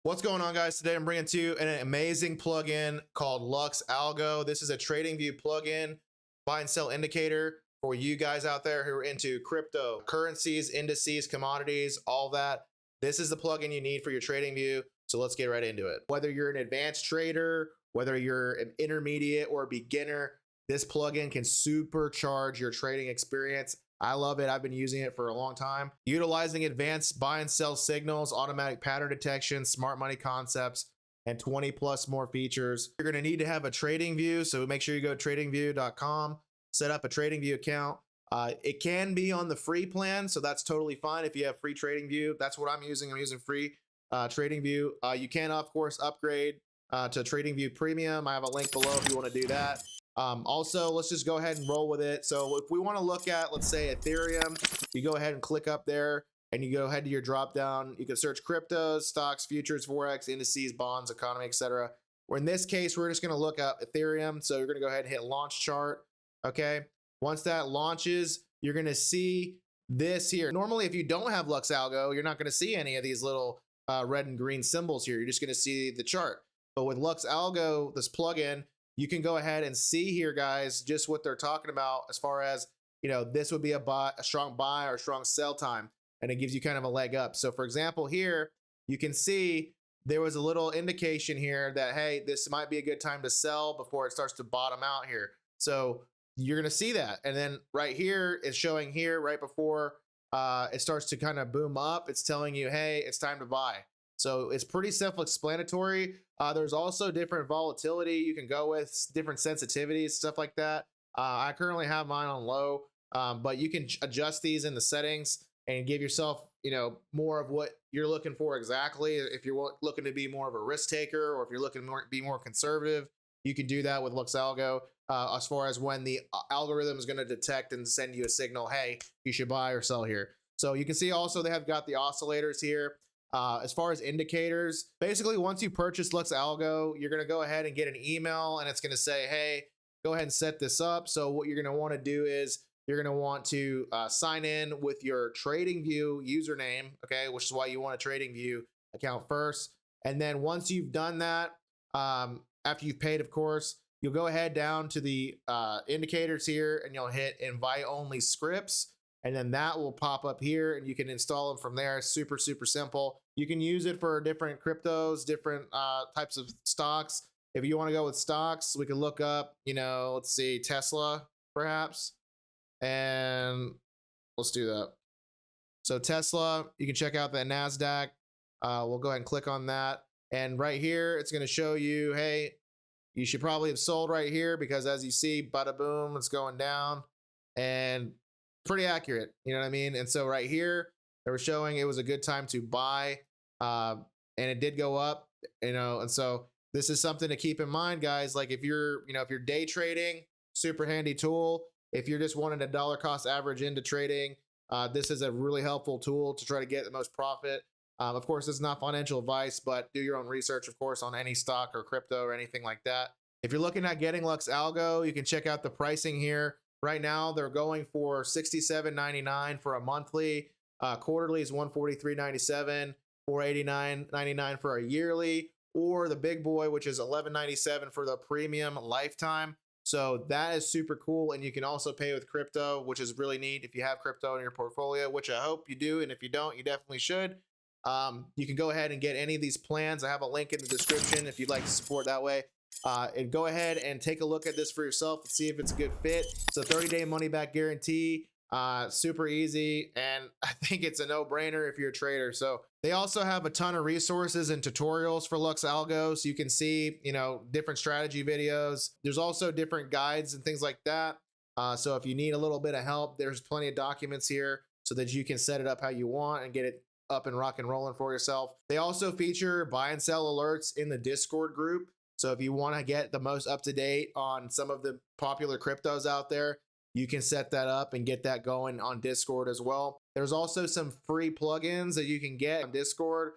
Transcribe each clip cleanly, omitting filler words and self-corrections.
What's going on, guys? Today I'm bringing to you an amazing plugin called Lux Algo. This is a TradingView plugin, buy and sell indicator for you guys out there who are into crypto, currencies, indices, commodities, all that. This is the plugin you need for your TradingView. So let's get right into it. Whether you're an advanced trader, whether you're an intermediate or a beginner, this plugin can supercharge your trading experience. I love it. I've been using it for a long time. Utilizing advanced buy and sell signals, automatic pattern detection, smart money concepts, and 20 plus more features. You're going to need to have a TradingView, so make sure you go to tradingview.com, set up a TradingView account. It can be on the free plan, so that's totally fine if you have free TradingView. That's what I'm using. I'm using free TradingView. You can, of course, upgrade to TradingView Premium. I have a link below if you want to do that. Also, let's just go ahead and roll with it. So if we want to look at, let's say, Ethereum, you go ahead and click up there and you go ahead to your drop down. You can search cryptos, stocks, futures, forex, indices, bonds, economy, etc. Or in this case, we're just going to look at Ethereum. So you're going to go ahead and hit launch chart. Okay. Once that launches, you're going to see this here. Normally, if you don't have Lux Algo, you're not going to see any of these little red and green symbols here. You're just going to see the chart. But with Lux Algo, this plugin, you can go ahead and see here, guys, just what they're talking about as far as, this would be a strong buy or strong sell time, and it gives you kind of a leg up. So for example, here, you can see there was a little indication here that, hey, this might be a good time to sell before it starts to bottom out here. So you're going to see that. And then right here, it's showing here right before it starts to kind of boom up. It's telling you, hey, it's time to buy. So it's pretty self-explanatory. There's also different volatility you can go with, different sensitivities, stuff like that. I currently have mine on low, but you can adjust these in the settings and give yourself, more of what you're looking for exactly. If you're looking to be more of a risk taker, or if you're looking to be more conservative, you can do that with Lux Algo. As far as when the algorithm is going to detect and send you a signal, hey, you should buy or sell here. So you can see also they have got the oscillators here. As far as indicators, basically once you purchase Lux Algo, you're going to go ahead and get an email and it's going to say, hey, go ahead and set this up. So what you're going to want to do is you're going to want to sign in with your TradingView username, okay, which is why you want a TradingView account first. And then once you've done that, after you've paid, of course, you'll go ahead down to the indicators here and you'll hit invite only scripts. And then that will pop up here and you can install them from there. Super, super simple. You can use it for different cryptos, different types of stocks. If you want to go with stocks, we can look up, let's see, Tesla perhaps. And let's do that. So Tesla, you can check out that NASDAQ. We'll go ahead and click on that. And right here, it's going to show you, hey, you should probably have sold right here because as you see, bada boom, it's going down. And pretty accurate, you know what I mean? And so right here, they were showing it was a good time to buy, and it did go up, and so this is something to keep in mind, guys. Like if you're day trading, super handy tool. If you're just wanting a dollar cost average into trading, this is a really helpful tool to try to get the most profit. Of course, it's not financial advice, but do your own research, of course, on any stock or crypto or anything like that. If you're looking at getting Lux Algo, you can check out the pricing here. Right now, they're going for $67.99 for a monthly. Quarterly is $143.97, $489.99 for a yearly, or the big boy, which is $11.97 for the premium lifetime. So that is super cool. And you can also pay with crypto, which is really neat if you have crypto in your portfolio, which I hope you do. And if you don't, you definitely should. You can go ahead and get any of these plans. I have a link in the description if you'd like to support that way. And go ahead and take a look at this for yourself and see if it's a good fit. It's a 30-day money-back guarantee, super easy, and I think it's a no-brainer if you're a trader. So they also have a ton of resources and tutorials for Lux Algo, so you can see, different strategy videos. There's also different guides and things like that. So if you need a little bit of help, there's plenty of documents here so that you can set it up how you want and get it up and rock and rolling for yourself. They also feature buy and sell alerts in the Discord group. So if you want to get the most up to date on some of the popular cryptos out there, you can set that up and get that going on Discord as well. There's also some free plugins that you can get on Discord.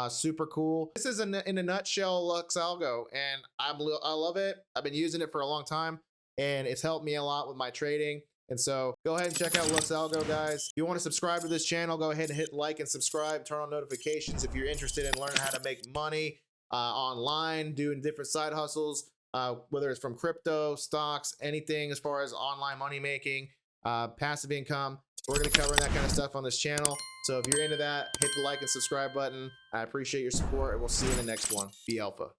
Super cool. This is in a nutshell Lux Algo, and I love it. I've been using it for a long time, and it's helped me a lot with my trading. And so go ahead and check out Lux Algo, guys. If you want to subscribe to this channel, go ahead and hit like and subscribe, turn on notifications if you're interested in learning how to make money online, doing different side hustles, whether it's from crypto, stocks, anything as far as online money making, passive income. We're going to cover that kind of stuff on this channel. So if you're into that, hit the like and subscribe button. I appreciate your support, and we'll see you in the next one. Be Alpha.